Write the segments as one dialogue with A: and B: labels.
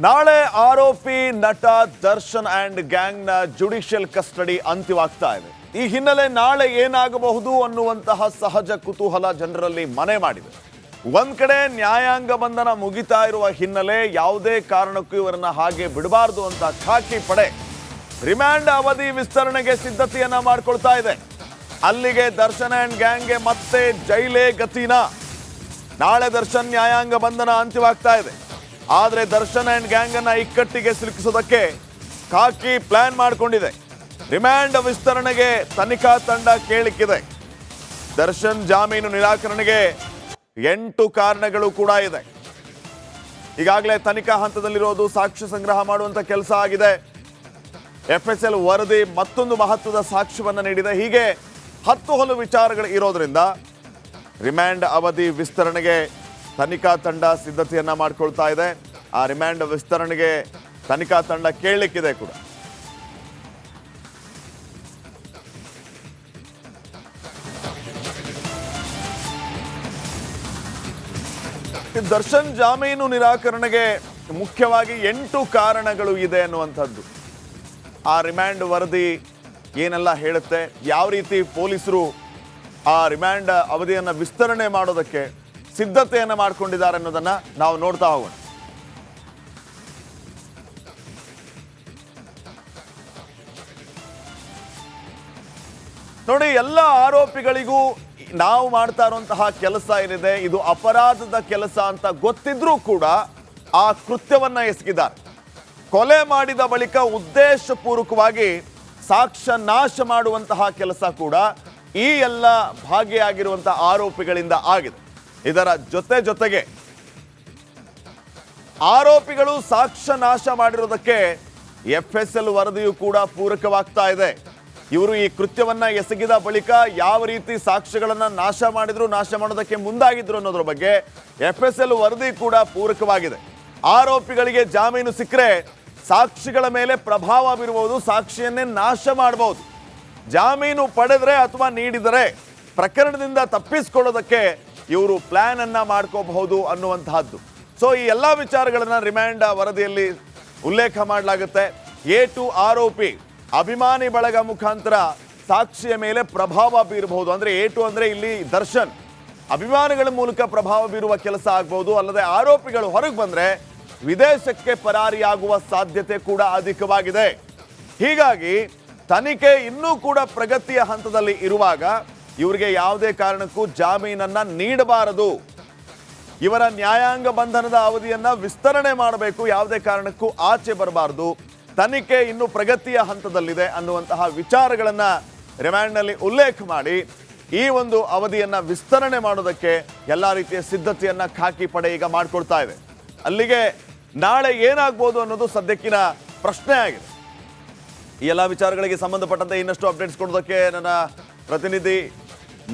A: ನಾಳೆ ಆರೋಪಿ ನಟ ದರ್ಶನ್ ಅಂಡ್ ಗ್ಯಾಂಗ್ನ ಜುಡಿಷಿಯಲ್ ಕಸ್ಟಡಿ ಅಂತ್ಯವಾಗ್ತಾ ಇದೆ. ಈ ಹಿನ್ನೆಲೆ ನಾಳೆ ಏನಾಗಬಹುದು ಅನ್ನುವಂತಹ ಸಹಜ ಕುತೂಹಲ ಜನರಲ್ಲಿ ಮನೆ ಮಾಡಿದೆ. ಒಂದ್ ಕಡೆ ನ್ಯಾಯಾಂಗ ಬಂಧನ ಮುಗಿತಾ ಇರುವ ಹಿನ್ನೆಲೆ ಯಾವುದೇ ಕಾರಣಕ್ಕೂ ಇವರನ್ನ ಹಾಗೆ ಬಿಡಬಾರದು ಅಂತ ಖಾಕಿ ಪಡೆ ರಿಮ್ಯಾಂಡ್ ಅವಧಿ ವಿಸ್ತರಣೆಗೆ ಸಿದ್ಧತೆಯನ್ನ ಮಾಡಿಕೊಳ್ತಾ ಇದೆ. ಅಲ್ಲಿಗೆ ದರ್ಶನ್ ಅಂಡ್ ಗ್ಯಾಂಗ್ಗೆ ಮತ್ತೆ ಜೈಲೇ ಗತಿನ. ನಾಳೆ ದರ್ಶನ್ ನ್ಯಾಯಾಂಗ ಬಂಧನ ಅಂತ್ಯವಾಗ್ತಾ ಇದೆ. ಆದರೆ ದರ್ಶನ್ ಅಂಡ್ ಗ್ಯಾಂಗ್ ಅನ್ನ ಇಕ್ಕಟ್ಟಿಗೆ ಸಿಲುಕಿಸೋದಕ್ಕೆ ಖಾಕಿ ಪ್ಲಾನ್ ಮಾಡಿಕೊಂಡಿದೆ. ರಿಮ್ಯಾಂಡ್ ವಿಸ್ತರಣೆಗೆ ತನಿಖಾ ತಂಡ ಕೇಳಿಕ್ಕಿದೆ. ದರ್ಶನ್ ಜಾಮೀನು ನಿರಾಕರಣೆಗೆ 8 ಕಾರಣಗಳು ಕೂಡ ಇದೆ. ಈಗಾಗಲೇ ತನಿಖಾ ಹಂತದಲ್ಲಿರೋದು ಸಾಕ್ಷ್ಯ ಸಂಗ್ರಹ ಮಾಡುವಂತ ಕೆಲಸ ಆಗಿದೆ. FSL ವರದಿ ಮತ್ತೊಂದು ಮಹತ್ವದ ಸಾಕ್ಷ್ಯವನ್ನ ನೀಡಿದೆ. ಹೀಗೆ 10 ಹಲವು ವಿಚಾರಗಳು ಇರೋದ್ರಿಂದ ರಿಮ್ಯಾಂಡ್ ಅವಧಿ ವಿಸ್ತರಣೆಗೆ ತನಿಖಾ ತಂಡ ಸಿದ್ಧತೆಯನ್ನ ಮಾಡಿಕೊಳ್ತಾ ಇದೆ. ಆ ರಿಮ್ಯಾಂಡ್ ವಿಸ್ತರಣೆಗೆ ತನಿಖಾ ತಂಡ ಕೇಳಲಿಕ್ಕಿದೆ ಕೂಡ. ದರ್ಶನ್ ಜಾಮೀನು ನಿರಾಕರಣೆಗೆ ಮುಖ್ಯವಾಗಿ 8 ಕಾರಣಗಳು ಇದೆ ಅನ್ನುವಂಥದ್ದು ಆ ರಿಮ್ಯಾಂಡ್ ವರದಿ ಏನೆಲ್ಲ ಹೇಳುತ್ತೆ, ಯಾವ ರೀತಿ ಪೊಲೀಸರು ಆ ರಿಮ್ಯಾಂಡ್ ಅವಧಿಯನ್ನು ವಿಸ್ತರಣೆ ಮಾಡೋದಕ್ಕೆ ಸಿದ್ಧತೆಯನ್ನು ಮಾಡಿಕೊಂಡಿದ್ದಾರೆ ಅನ್ನೋದನ್ನ ನಾವು ನೋಡ್ತಾ ಹೋಗೋಣ. ನೋಡಿ, ಎಲ್ಲ ಆರೋಪಿಗಳಿಗೂ ನಾವು ಮಾಡ್ತಾ ಇರುವಂತಹ ಕೆಲಸ ಏನಿದೆ ಇದು ಅಪರಾಧದ ಕೆಲಸ ಅಂತ ಗೊತ್ತಿದ್ರೂ ಕೂಡ ಆ ಕೃತ್ಯವನ್ನ ಎಸಗಿದ್ದಾರೆ. ಕೊಲೆ ಮಾಡಿದ ಬಳಿಕ ಉದ್ದೇಶಪೂರ್ವಕವಾಗಿ ಸಾಕ್ಷ್ಯ ನಾಶ ಮಾಡುವಂತಹ ಕೆಲಸ ಕೂಡ ಈ ಎಲ್ಲ ಭಾಗಿಯಾಗಿರುವಂತಹ ಆರೋಪಿಗಳಿಂದ ಆಗಿದೆ. ಇದರ ಜೊತೆಗೆ ಆರೋಪಿಗಳು ಸಾಕ್ಷ್ಯ ನಾಶ ಮಾಡಿರೋದಕ್ಕೆ FSL ವರದಿಯು ಕೂಡ ಪೂರಕವಾಗ್ತಾ ಇದೆ. ಇವರು ಈ ಕೃತ್ಯವನ್ನ ಎಸಗಿದ ಬಳಿಕ ಯಾವ ರೀತಿ ಸಾಕ್ಷ್ಯಗಳನ್ನ ನಾಶ ಮಾಡಿದ್ರು, ನಾಶ ಮಾಡೋದಕ್ಕೆ ಮುಂದಾಗಿದ್ರು ಅನ್ನೋದ್ರ ಬಗ್ಗೆ FSL ವರದಿ ಕೂಡ ಪೂರಕವಾಗಿದೆ. ಆರೋಪಿಗಳಿಗೆ ಜಾಮೀನು ಸಿಕ್ಕರೆ ಸಾಕ್ಷಿಗಳ ಮೇಲೆ ಪ್ರಭಾವ ಬೀರಬಹುದು, ಸಾಕ್ಷಿಯನ್ನೇ ನಾಶ ಮಾಡಬಹುದು. ಜಾಮೀನು ಪಡೆದ್ರೆ ಅಥವಾ ನೀಡಿದರೆ ಪ್ರಕರಣದಿಂದ ತಪ್ಪಿಸಿಕೊಳ್ಳೋದಕ್ಕೆ ಇವರು ಪ್ಲಾನ್ ಅನ್ನ ಮಾಡ್ಕೋಬಹುದು ಅನ್ನುವಂತಹದ್ದು. ಸೊ ಈ ಎಲ್ಲ ವಿಚಾರಗಳನ್ನ ರಿಮ್ಯಾಂಡ್ ವರದಿಯಲ್ಲಿ ಉಲ್ಲೇಖ ಮಾಡಲಾಗುತ್ತೆ. A2 ಆರೋಪಿ ಅಭಿಮಾನಿ ಬಳಗ ಮುಖಾಂತರ ಸಾಕ್ಷಿಯ ಮೇಲೆ ಪ್ರಭಾವ ಬೀರಬಹುದು. ಅಂದ್ರೆ A2 ಅಂದ್ರೆ ಇಲ್ಲಿ ದರ್ಶನ್ ಅಭಿಮಾನಿಗಳ ಮೂಲಕ ಪ್ರಭಾವ ಬೀರುವ ಕೆಲಸ ಆಗಬಹುದು. ಅಲ್ಲದೆ ಆರೋಪಿಗಳು ಹೊರಗೆ ಬಂದ್ರೆ ವಿದೇಶಕ್ಕೆ ಪರಾರಿಯಾಗುವ ಸಾಧ್ಯತೆ ಕೂಡ ಅಧಿಕವಾಗಿದೆ. ಹೀಗಾಗಿ ತನಿಖೆ ಇನ್ನೂ ಕೂಡ ಪ್ರಗತಿಯ ಹಂತದಲ್ಲಿ ಇರುವಾಗ ಇವರಿಗೆ ಯಾವುದೇ ಕಾರಣಕ್ಕೂ ಜಾಮೀನನ್ನ ನೀಡಬಾರದು. ಇವರ ನ್ಯಾಯಾಂಗ ಬಂಧನದ ಅವಧಿಯನ್ನ ವಿಸ್ತರಣೆ ಮಾಡಬೇಕು, ಯಾವುದೇ ಕಾರಣಕ್ಕೂ ಆಚೆ ಬರಬಾರದು. ತನಿಖೆ ಇನ್ನು ಪ್ರಗತಿಯ ಹಂತದಲ್ಲಿದೆ ಅನ್ನುವಂತಹ ವಿಚಾರಗಳನ್ನ ರಿಮ್ಯಾಂಡ್ನಲ್ಲಿ ಉಲ್ಲೇಖ ಮಾಡಿ ಈ ಒಂದು ಅವಧಿಯನ್ನ ವಿಸ್ತರಣೆ ಮಾಡೋದಕ್ಕೆ ಎಲ್ಲ ರೀತಿಯ ಸಿದ್ಧತೆಯನ್ನ ಖಾಕಿ ಪಡೆ ಈಗ ಮಾಡಿಕೊಳ್ತಾ ಇದೆ. ಅಲ್ಲಿಗೆ ನಾಳೆ ಏನಾಗ್ಬೋದು ಅನ್ನೋದು ಸದ್ಯಕ್ಕಿನ ಪ್ರಶ್ನೆ ಆಗಿದೆ. ಈ ಎಲ್ಲ ವಿಚಾರಗಳಿಗೆ ಸಂಬಂಧಪಟ್ಟಂತೆ ಇನ್ನಷ್ಟು ಅಪ್ಡೇಟ್ಸ್ ಕೊಡೋದಕ್ಕೆ ನನ್ನ ಪ್ರತಿನಿಧಿ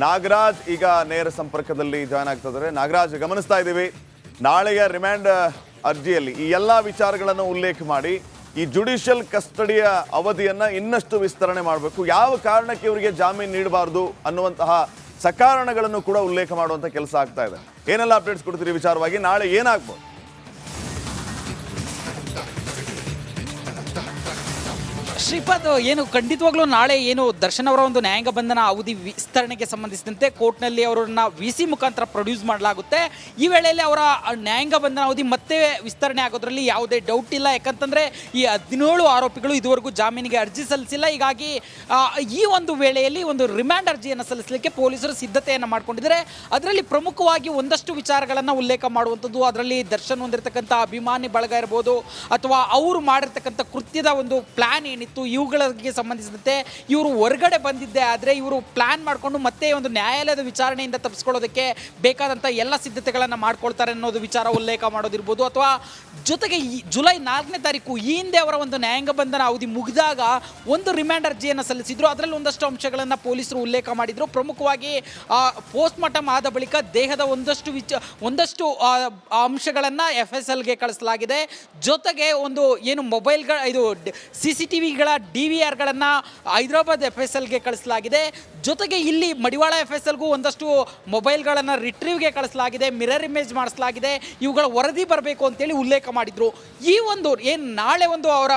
A: ನಾಗರಾಜ್ ಈಗ ನೇರ ಸಂಪರ್ಕದಲ್ಲಿ ಜಾಯ್ನ್ ಆಗ್ತಾ ಇದ್ದಾರೆ. ನಾಗರಾಜ್, ಗಮನಿಸ್ತಾ ಇದ್ದೀವಿ ನಾಳೆಯ ರಿಮ್ಯಾಂಡ್ ಅರ್ಜಿಯಲ್ಲಿ ಈ ಎಲ್ಲ ವಿಚಾರಗಳನ್ನು ಉಲ್ಲೇಖ ಮಾಡಿ ಈ ಜುಡಿಷಿಯಲ್ ಕಸ್ಟಡಿಯ ಅವಧಿಯನ್ನ ಇನ್ನಷ್ಟು ವಿಸ್ತರಣೆ ಮಾಡಬೇಕು, ಯಾವ ಕಾರಣಕ್ಕೆ ಇವರಿಗೆ ಜಾಮೀನು ನೀಡಬಾರದು ಅನ್ನುವಂತಹ ಸಕಾರಣಗಳನ್ನು ಕೂಡ ಉಲ್ಲೇಖ ಮಾಡುವಂತ ಕೆಲಸ ಆಗ್ತಾ ಇದೆ. ಏನೆಲ್ಲ ಅಪ್ಡೇಟ್ಸ್ ಕೊಡ್ತೀರಿ ವಿಚಾರವಾಗಿ, ನಾಳೆ ಏನಾಗ್ಬೋದು?
B: ಶ್ರೀಪಾದ್, ಏನು ಖಂಡಿತವಾಗ್ಲೂ ನಾಳೆ ಏನು ದರ್ಶನ್ ಅವರ ಒಂದು ನ್ಯಾಯಾಂಗ ಬಂಧನ ಅವಧಿ ವಿಸ್ತರಣೆಗೆ ಸಂಬಂಧಿಸಿದಂತೆ ಕೋರ್ಟ್ನಲ್ಲಿ ಅವರನ್ನ VC ಮುಖಾಂತರ ಪ್ರೊಡ್ಯೂಸ್ ಮಾಡಲಾಗುತ್ತೆ. ಈ ವೇಳೆಯಲ್ಲಿ ಅವರ ನ್ಯಾಯಾಂಗ ಬಂಧನ ಅವಧಿ ಮತ್ತೆ ವಿಸ್ತರಣೆ ಆಗೋದ್ರಲ್ಲಿ ಯಾವುದೇ ಡೌಟ್ ಇಲ್ಲ. ಯಾಕಂತಂದ್ರೆ ಈ 17 ಆರೋಪಿಗಳು ಇದುವರೆಗೂ ಜಾಮೀನಿಗೆ ಅರ್ಜಿ ಸಲ್ಲಿಸಿಲ್ಲ. ಹೀಗಾಗಿ ಈ ಒಂದು ವೇಳೆಯಲ್ಲಿ ಒಂದು ರಿಮ್ಯಾಂಡ್ ಅರ್ಜಿಯನ್ನು ಸಲ್ಲಿಸಲಿಕ್ಕೆ ಪೊಲೀಸರು ಸಿದ್ಧತೆಯನ್ನು ಮಾಡ್ಕೊಂಡಿದ್ದಾರೆ. ಅದರಲ್ಲಿ ಪ್ರಮುಖವಾಗಿ ಒಂದಷ್ಟು ವಿಚಾರಗಳನ್ನು ಉಲ್ಲೇಖ ಮಾಡುವಂಥದ್ದು, ಅದರಲ್ಲಿ ದರ್ಶನ್ ಹೊಂದಿರತಕ್ಕಂಥ ಅಭಿಮಾನಿ ಬಳಗ ಇರ್ಬೋದು ಅಥವಾ ಅವರು ಮಾಡಿರ್ತಕ್ಕಂಥ ಕೃತ್ಯದ ಒಂದು ಪ್ಲಾನ್ ಏನಿತ್ತು ಇವುಗಳಿಗೆ ಸಂಬಂಧಿಸಿದಂತೆ ಇವರು ಹೊರಗಡೆ ಬಂದಿದ್ದೆ ಆದರೆ ಇವರು ಪ್ಲಾನ್ ಮಾಡಿಕೊಂಡು ಮತ್ತೆ ಒಂದು ನ್ಯಾಯಾಲಯದ ವಿಚಾರಣೆಯಿಂದ ತಪ್ಪಿಸ್ಕೊಳ್ಳೋದಕ್ಕೆ ಬೇಕಾದಂಥ ಎಲ್ಲ ಸಿದ್ಧತೆಗಳನ್ನು ಮಾಡ್ಕೊಳ್ತಾರೆ ಅನ್ನೋದು ವಿಚಾರ ಉಲ್ಲೇಖ ಮಾಡೋದಿರ್ಬೋದು. ಅಥವಾ ಜೊತೆಗೆ ಜುಲೈ 4ನೇ ತಾರೀಕು ಈ ಹಿಂದೆ ಅವರ ಒಂದು ನ್ಯಾಯಾಂಗ ಬಂಧನ ಅವಧಿ ಮುಗಿದಾಗ ಒಂದು ರಿಮ್ಯಾಂಡ್ ಅರ್ಜಿಯನ್ನು ಸಲ್ಲಿಸಿದ್ರು. ಅದರಲ್ಲಿ ಒಂದಷ್ಟು ಅಂಶಗಳನ್ನು ಪೊಲೀಸರು ಉಲ್ಲೇಖ ಮಾಡಿದ್ರು. ಪ್ರಮುಖವಾಗಿ ಪೋಸ್ಟ್ ಮಾರ್ಟಮ್ ಆದ ಬಳಿಕ ದೇಹದ ಒಂದಷ್ಟು ಅಂಶಗಳನ್ನು FSLಗೆ ಕಳಿಸಲಾಗಿದೆ. ಜೊತೆಗೆ ಒಂದು ಏನು ಮೊಬೈಲ್ಗಳ ಇದು CCTVಗಳ ಗಳ DVRಗಳನ್ನು ಹೈದರಾಬಾದ್ FSLಗೆ ಕಳಿಸಲಾಗಿದೆ. ಜೊತೆಗೆ ಇಲ್ಲಿ ಮಡಿವಾಳ FSLಗೂ ಒಂದಷ್ಟು ಮೊಬೈಲ್ಗಳನ್ನು ರಿಟ್ರೀವ್ಗೆ ಕಳಿಸಲಾಗಿದೆ, ಮಿರರ್ ಇಮೇಜ್ ಮಾಡಿಸಲಾಗಿದೆ. ಇವುಗಳ ವರದಿ ಬರಬೇಕು ಅಂತೇಳಿ ಉಲ್ಲೇಖ ಮಾಡಿದರು. ಈ ಒಂದು ಏನು ನಾಳೆ ಒಂದು ಅವರ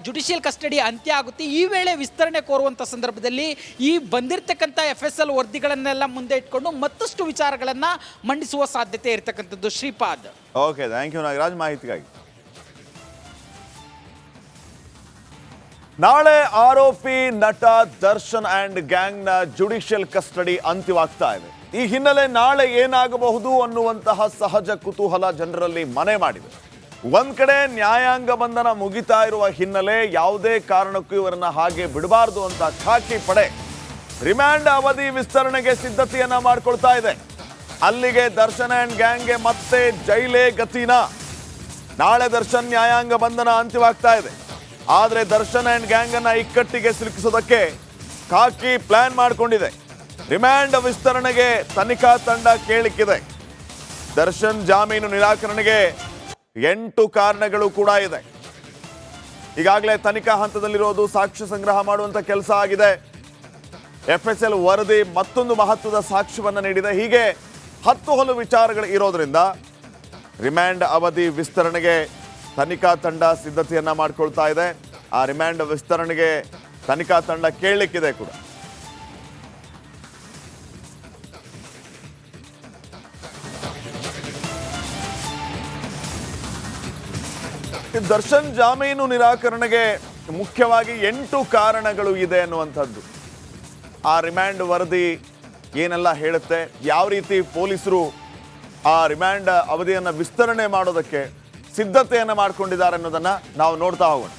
B: ಜುಡಿಷಿಯಲ್ ಕಸ್ಟಡಿ ಅಂತ್ಯ ಆಗುತ್ತೆ, ಈ ವೇಳೆ ವಿಸ್ತರಣೆ ಕೋರುವಂಥ ಸಂದರ್ಭದಲ್ಲಿ ಈ ಬಂದಿರತಕ್ಕಂಥ FSL ವರದಿಗಳನ್ನೆಲ್ಲ ಮುಂದೆ ಇಟ್ಕೊಂಡು ಮತ್ತಷ್ಟು ವಿಚಾರಗಳನ್ನು ಮಂಡಿಸುವ ಸಾಧ್ಯತೆ ಇರತಕ್ಕಂಥದ್ದು. Shripad.
A: Okay, thank you Nagaraj ಮಾಹಿತಿಗಾಗಿ. ನಾಳೆ ಆರೋಪಿ ನಟ ದರ್ಶನ್ ಅಂಡ್ ಗ್ಯಾಂಗ್ನ ಜುಡಿಷಿಯಲ್ ಕಸ್ಟಡಿ ಅಂತ್ಯವಾಗ್ತಾ ಇದೆ. ಈ ಹಿನ್ನೆಲೆ ನಾಳೆ ಏನಾಗಬಹುದು ಅನ್ನುವಂತಹ ಸಹಜ ಕುತೂಹಲ ಜನರಲ್ಲಿ ಮನೆ ಮಾಡಿದೆ. ಒಂದ್ ಕಡೆ ನ್ಯಾಯಾಂಗ ಬಂಧನ ಮುಗಿತಾ ಇರುವ ಹಿನ್ನೆಲೆ ಯಾವುದೇ ಕಾರಣಕ್ಕೂ ಇವರನ್ನ ಹಾಗೆ ಬಿಡಬಾರ್ದು ಅಂತ ಖಾಕಿ ಪಡೆ ರಿಮ್ಯಾಂಡ್ ಅವಧಿ ವಿಸ್ತರಣೆಗೆ ಸಿದ್ಧತೆಯನ್ನ ಮಾಡ್ಕೊಳ್ತಾ ಇದೆ. ಅಲ್ಲಿಗೆ ದರ್ಶನ್ ಅಂಡ್ ಗ್ಯಾಂಗ್ಗೆ ಮತ್ತೆ ಜೈಲೇ ಗತಿನ. ನಾಳೆ ದರ್ಶನ್ ನ್ಯಾಯಾಂಗ ಬಂಧನ ಅಂತ್ಯವಾಗ್ತಾ ಇದೆ. ಆದರೆ ದರ್ಶನ್ ಅಂಡ್ ಗ್ಯಾಂಗ್ ಅನ್ನ ಇಕ್ಕಟ್ಟಿಗೆ ಸಿಲುಕಿಸೋದಕ್ಕೆ ಖಾಕಿ ಪ್ಲಾನ್ ಮಾಡಿಕೊಂಡಿದೆ. ರಿಮ್ಯಾಂಡ್ ವಿಸ್ತರಣೆಗೆ ತನಿಖಾ ತಂಡ ಕೇಳಿಕ್ಕಿದೆ. ದರ್ಶನ್ ಜಾಮೀನು ನಿರಾಕರಣೆಗೆ 8 ಕಾರಣಗಳು ಕೂಡ ಇದೆ. ಈಗಾಗಲೇ ತನಿಖಾ ಹಂತದಲ್ಲಿರೋದು ಸಾಕ್ಷ್ಯ ಸಂಗ್ರಹ ಮಾಡುವಂತ ಕೆಲಸ ಆಗಿದೆ. FSL ವರದಿ ಮತ್ತೊಂದು ಮಹತ್ವದ ಸಾಕ್ಷ್ಯವನ್ನು ನೀಡಿದೆ. ಹೀಗೆ 10 ಹಲವು ವಿಚಾರಗಳು ಇರೋದ್ರಿಂದ ರಿಮ್ಯಾಂಡ್ ಅವಧಿ ವಿಸ್ತರಣೆಗೆ ತನಿಖಾ ತಂಡ ಸಿದ್ಧತೆಯನ್ನ ಮಾಡ್ಕೊಳ್ತಾ ಇದೆ. ಆ ರಿಮ್ಯಾಂಡ್ ವಿಸ್ತರಣೆಗೆ ತನಿಖಾ ತಂಡ ಕೇಳಲಿಕ್ಕಿದೆ ಕೂಡ. ದರ್ಶನ್ ಜಾಮೀನು ನಿರಾಕರಣೆಗೆ ಮುಖ್ಯವಾಗಿ 8 ಕಾರಣಗಳು ಇದೆ ಅನ್ನುವಂಥದ್ದು ಆ ರಿಮ್ಯಾಂಡ್ ವರದಿ ಏನೆಲ್ಲ ಹೇಳುತ್ತೆ, ಯಾವ ರೀತಿ ಪೊಲೀಸರು ಆ ರಿಮ್ಯಾಂಡ್ ಅವಧಿಯನ್ನು ವಿಸ್ತರಣೆ ಮಾಡೋದಕ್ಕೆ ಸಿದ್ಧತೆಯನ್ನು ಮಾಡಿಕೊಂಡಿದ್ದಾರೆ ಅನ್ನೋದನ್ನ ನಾವು ನೋಡ್ತಾ ಹೋಗೋಣ.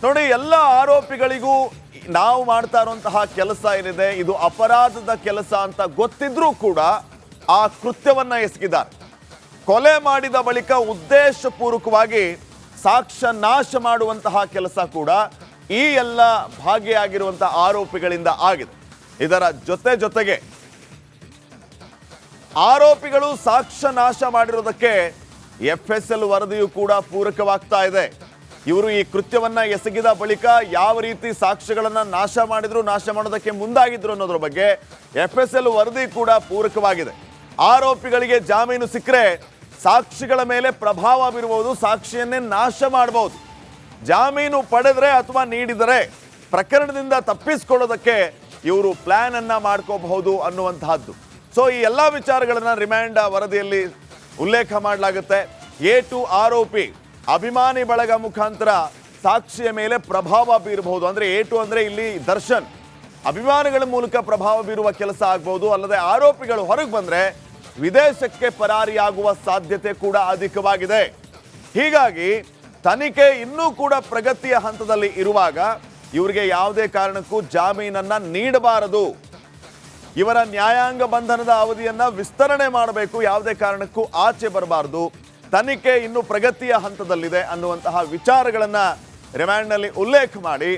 A: ನೋಡಿ, ಎಲ್ಲ ಆರೋಪಿಗಳಿಗೂ ನಾವು ಮಾಡ್ತಾ ಇರುವಂತಹ ಕೆಲಸ ಏನಿದೆ ಇದು ಅಪರಾಧದ ಕೆಲಸ ಅಂತ ಗೊತ್ತಿದ್ರೂ ಕೂಡ ಆ ಕೃತ್ಯವನ್ನ ಎಸಗಿದ್ದಾರೆ. ಕೊಲೆ ಮಾಡಿದ ಬಳಿಕ ಉದ್ದೇಶಪೂರ್ವಕವಾಗಿ ಸಾಕ್ಷ್ಯ ನಾಶ ಮಾಡುವಂತಹ ಕೆಲಸ ಕೂಡ ಈ ಎಲ್ಲ ಭಾಗಿಯಾಗಿರುವಂತಹ ಆರೋಪಿಗಳಿಂದ ಆಗಿದೆ. ಇದರ ಜೊತೆಗೆ ಆರೋಪಿಗಳು ಸಾಕ್ಷ್ಯ ನಾಶ ಮಾಡಿರೋದಕ್ಕೆ FSL ವರದಿಯು ಕೂಡ ಪೂರಕವಾಗ್ತಾ ಇದೆ. ಇವರು ಈ ಕೃತ್ಯವನ್ನ ಎಸಗಿದ ಬಳಿಕ ಯಾವ ರೀತಿ ಸಾಕ್ಷ್ಯಗಳನ್ನ ನಾಶ ಮಾಡೋದಕ್ಕೆ ಮುಂದಾಗಿದ್ರು ಅನ್ನೋದ್ರ ಬಗ್ಗೆ FSL ವರದಿ ಕೂಡ ಪೂರಕವಾಗಿದೆ. ಆರೋಪಿಗಳಿಗೆ ಜಾಮೀನು ಸಿಕ್ಕರೆ ಸಾಕ್ಷಿಗಳ ಮೇಲೆ ಪ್ರಭಾವ ಬೀರಬಹುದು, ಸಾಕ್ಷಿಯನ್ನೇ ನಾಶ ಮಾಡಬಹುದು. ಜಾಮೀನು ಪಡೆದ್ರೆ ಅಥವಾ ನೀಡಿದರೆ ಪ್ರಕರಣದಿಂದ ತಪ್ಪಿಸಿಕೊಳ್ಳೋದಕ್ಕೆ ಇವರು ಪ್ಲಾನ್ ಅನ್ನ ಮಾಡ್ಕೋಬಹುದು ಅನ್ನುವಂತಹದ್ದು. ಸೊ ಈ ಎಲ್ಲ ವಿಚಾರಗಳನ್ನ ರಿಮ್ಯಾಂಡ್ ವರದಿಯಲ್ಲಿ ಉಲ್ಲೇಖ ಮಾಡಲಾಗುತ್ತೆ. A2 ಆರೋಪಿ ಅಭಿಮಾನಿ ಬಳಗ ಮುಖಾಂತರ ಸಾಕ್ಷಿಯ ಮೇಲೆ ಪ್ರಭಾವ ಬೀರಬಹುದು. ಅಂದ್ರೆ A2 ಅಂದ್ರೆ ಇಲ್ಲಿ ದರ್ಶನ್ ಅಭಿಮಾನಿಗಳ ಮೂಲಕ ಪ್ರಭಾವ ಬೀರುವ ಕೆಲಸ ಆಗಬಹುದು. ಅಲ್ಲದೆ ಆರೋಪಿಗಳು ಹೊರಗೆ ಬಂದ್ರೆ ವಿದೇಶಕ್ಕೆ ಪರಾರಿಯಾಗುವ ಸಾಧ್ಯತೆ ಕೂಡ ಅಧಿಕವಾಗಿದೆ. ಹೀಗಾಗಿ ತನಿಖೆ ಇನ್ನೂ ಕೂಡ ಪ್ರಗತಿಯ ಹಂತದಲ್ಲಿ ಇರುವಾಗ ಇವರಿಗೆ ಯಾವುದೇ ಕಾರಣಕ್ಕೂ ಜಾಮೀನನ್ನ ನೀಡಬಾರದು. ಇವರ ನ್ಯಾಯಾಂಗ ಬಂಧನದ ಅವಧಿಯನ್ನ ವಿಸ್ತರಣೆ ಮಾಡಬೇಕು, ಯಾವುದೇ ಕಾರಣಕ್ಕೂ ಆಚೆ ಬರಬಾರದು. ತನಿಖೆ ಇನ್ನೂ ಪ್ರಗತಿಯ ಹಂತದಲ್ಲಿದೆ ಅನ್ನುವಂತಹ ವಿಚಾರಗಳನ್ನ ರಿಮ್ಯಾಂಡ್ನಲ್ಲಿ ಉಲ್ಲೇಖ ಮಾಡಿ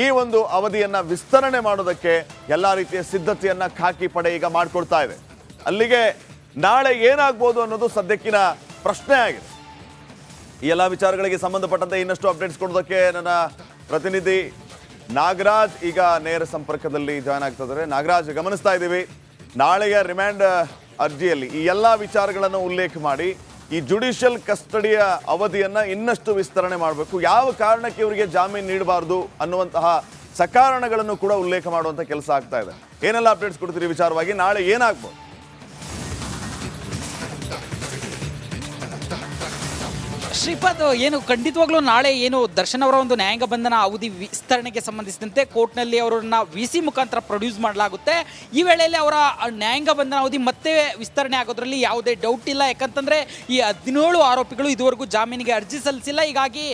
A: ಈ ಒಂದು ಅವಧಿಯನ್ನ ವಿಸ್ತರಣೆ ಮಾಡೋದಕ್ಕೆ ಎಲ್ಲ ರೀತಿಯ ಸಿದ್ಧತೆಯನ್ನ ಖಾಕಿ ಪಡೆ ಈಗ ಮಾಡ್ಕೊಳ್ತಾ ಇದೆ. ಅಲ್ಲಿಗೆ ನಾಳೆ ಏನಾಗ್ಬೋದು ಅನ್ನೋದು ಸದ್ಯಕ್ಕಿನ ಪ್ರಶ್ನೆ ಆಗಿದೆ. ಈ ಎಲ್ಲ ವಿಚಾರಗಳಿಗೆ ಸಂಬಂಧಪಟ್ಟಂತೆ ಇನ್ನಷ್ಟು ಅಪ್ಡೇಟ್ಸ್ ಕೊಡೋದಕ್ಕೆ ನನ್ನ ಪ್ರತಿನಿಧಿ ನಾಗರಾಜ್ ಈಗ ನೇರ ಸಂಪರ್ಕದಲ್ಲಿ ಜಾಯ್ನ್ ಆಗ್ತಾ ಇದ್ದಾರೆ. ನಾಗರಾಜ್, ಗಮನಿಸ್ತಾ ಇದ್ದೀವಿ ನಾಳೆಯ ರಿಮ್ಯಾಂಡ್ ಅರ್ಜಿಯಲ್ಲಿ ಈ ಎಲ್ಲ ವಿಚಾರಗಳನ್ನು ಉಲ್ಲೇಖ ಮಾಡಿ ಈ ಜುಡಿಷಿಯಲ್ ಕಸ್ಟಡಿಯ ಅವಧಿಯನ್ನ ಇನ್ನಷ್ಟು ವಿಸ್ತರಣೆ ಮಾಡಬೇಕು, ಯಾವ ಕಾರಣಕ್ಕೆ ಇವರಿಗೆ ಜಾಮೀನು ನೀಡಬಾರದು ಅನ್ನುವಂತಹ ಸಕಾರಣಗಳನ್ನು ಕೂಡ ಉಲ್ಲೇಖ ಮಾಡುವಂಥ ಕೆಲಸ ಆಗ್ತಾ ಇದೆ. ಏನೆಲ್ಲ ಅಪ್ಡೇಟ್ಸ್ ಕೊಡ್ತೀರಿ ವಿಚಾರವಾಗಿ, ನಾಳೆ ಏನಾಗ್ಬೋದು?
B: ಶ್ರೀಪಾದ್, ಏನು ಖಂಡಿತವಾಗ್ಲೂ ನಾಳೆ ಏನು ದರ್ಶನ್ ಅವರ ಒಂದು ನ್ಯಾಯಾಂಗ ಬಂಧನ ಅವಧಿ ವಿಸ್ತರಣೆಗೆ ಸಂಬಂಧಿಸಿದಂತೆ ಕೋರ್ಟ್ನಲ್ಲಿ ಅವರನ್ನ VC ಮುಖಾಂತರ ಪ್ರೊಡ್ಯೂಸ್ ಮಾಡಲಾಗುತ್ತೆ. ಈ ವೇಳೆಯಲ್ಲಿ ಅವರ ನ್ಯಾಯಾಂಗ ಬಂಧನ ಅವಧಿ ಮತ್ತೆ ವಿಸ್ತರಣೆ ಆಗೋದ್ರಲ್ಲಿ ಯಾವುದೇ ಡೌಟ್ ಇಲ್ಲ. ಯಾಕಂತಂದರೆ ಈ 17 ಆರೋಪಿಗಳು ಇದುವರೆಗೂ ಜಾಮೀನಿಗೆ ಅರ್ಜಿ ಸಲ್ಲಿಸಿಲ್ಲ. ಹೀಗಾಗಿ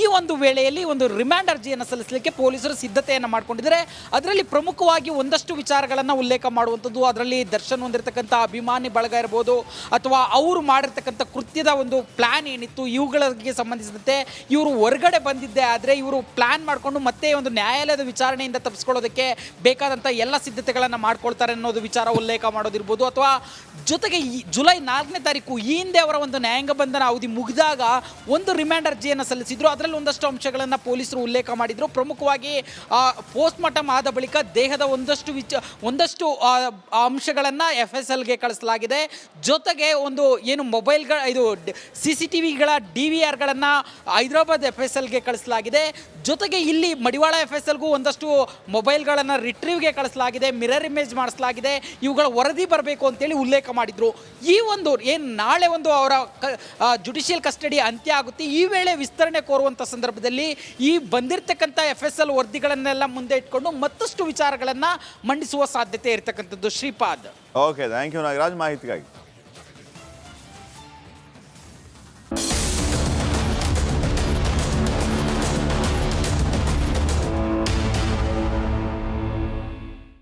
B: ಈ ಒಂದು ವೇಳೆಯಲ್ಲಿ ಒಂದು ರಿಮ್ಯಾಂಡ್ ಅರ್ಜಿಯನ್ನು ಸಲ್ಲಿಸಲಿಕ್ಕೆ ಪೊಲೀಸರು ಸಿದ್ಧತೆಯನ್ನು ಮಾಡ್ಕೊಂಡಿದ್ದಾರೆ. ಅದರಲ್ಲಿ ಪ್ರಮುಖವಾಗಿ ಒಂದಷ್ಟು ವಿಚಾರಗಳನ್ನು ಉಲ್ಲೇಖ ಮಾಡುವಂಥದ್ದು, ಅದರಲ್ಲಿ ದರ್ಶನ್ ಹೊಂದಿರತಕ್ಕಂಥ ಅಭಿಮಾನಿ ಬಳಗ ಇರ್ಬೋದು ಅಥವಾ ಅವರು ಮಾಡಿರ್ತಕ್ಕಂಥ ಕೃತ್ಯದ ಒಂದು ಪ್ಲಾನ್ ಏನಿತ್ತು ಮತ್ತು ಇವುಗಳಿಗೆ ಸಂಬಂಧಿಸಿದಂತೆ ಇವರು ಹೊರಗಡೆ ಬಂದಿದ್ದೆ ಆದರೆ ಇವರು ಪ್ಲಾನ್ ಮಾಡಿಕೊಂಡು ಮತ್ತೆ ಒಂದು ನ್ಯಾಯಾಲಯದ ವಿಚಾರಣೆಯಿಂದ ತಪ್ಪಿಸ್ಕೊಳ್ಳೋದಕ್ಕೆ ಬೇಕಾದಂಥ ಎಲ್ಲ ಸಿದ್ಧತೆಗಳನ್ನು ಮಾಡ್ಕೊಳ್ತಾರೆ ಅನ್ನೋದು ವಿಚಾರ ಉಲ್ಲೇಖ ಮಾಡೋದಿರ್ಬೋದು. ಅಥವಾ ಜೊತೆಗೆ ಈ ಜುಲೈ 4ನೇ ತಾರೀಕು ಈ ಹಿಂದೆ ಅವರ ಒಂದು ನ್ಯಾಯಾಂಗ ಬಂಧನ ಅವಧಿ ಮುಗಿದಾಗ ಒಂದು ರಿಮ್ಯಾಂಡ್ ಅರ್ಜಿಯನ್ನು ಸಲ್ಲಿಸಿದ್ರು. ಅದರಲ್ಲಿ ಒಂದಷ್ಟು ಅಂಶಗಳನ್ನು ಪೊಲೀಸರು ಉಲ್ಲೇಖ ಮಾಡಿದರು. ಪ್ರಮುಖವಾಗಿ ಪೋಸ್ಟ್ ಮಾರ್ಟಮ್ ಆದ ಬಳಿಕ ದೇಹದ ಒಂದಷ್ಟು ಅಂಶಗಳನ್ನು FSLಗೆ ಕಳಿಸಲಾಗಿದೆ. ಜೊತೆಗೆ ಒಂದು ಏನು ಮೊಬೈಲ್ಗಳ ಇದು CCTVಗಳ DVRಗಳನ್ನು ಹೈದರಾಬಾದ್ FSLಗೆ ಕಳಿಸಲಾಗಿದೆ. ಜೊತೆಗೆ ಇಲ್ಲಿ ಮಡಿವಾಳ FSLಗೂ ಒಂದಷ್ಟು ಮೊಬೈಲ್ಗಳನ್ನು ರಿಟ್ರೀವ್ಗೆ ಕಳಿಸಲಾಗಿದೆ, ಮಿರರ್ ಇಮೇಜ್ ಮಾಡಿಸಲಾಗಿದೆ. ಇವುಗಳ ವರದಿ ಬರಬೇಕು ಅಂತೇಳಿ ಉಲ್ಲೇಖ ಮಾಡಿದರು. ಈ ಒಂದು ಏನು ನಾಳೆ ಒಂದು ಅವರ ಜುಡಿಷಿಯಲ್ ಕಸ್ಟಡಿ ಅಂತ್ಯ ಆಗುತ್ತೆ. ಈ ವೇಳೆ ವಿಸ್ತರಣೆ ಕೋರುವಂಥ ಸಂದರ್ಭದಲ್ಲಿ ಈ ಬಂದಿರತಕ್ಕಂಥ FSL ವರದಿಗಳನ್ನೆಲ್ಲ ಮುಂದೆ ಇಟ್ಕೊಂಡು ಮತ್ತಷ್ಟು ವಿಚಾರಗಳನ್ನು ಮಂಡಿಸುವ ಸಾಧ್ಯತೆ ಇರತಕ್ಕಂಥದ್ದು. Shripad.
A: Okay, thank you Nagaraj ಮಾಹಿತಿಗಾಗಿ.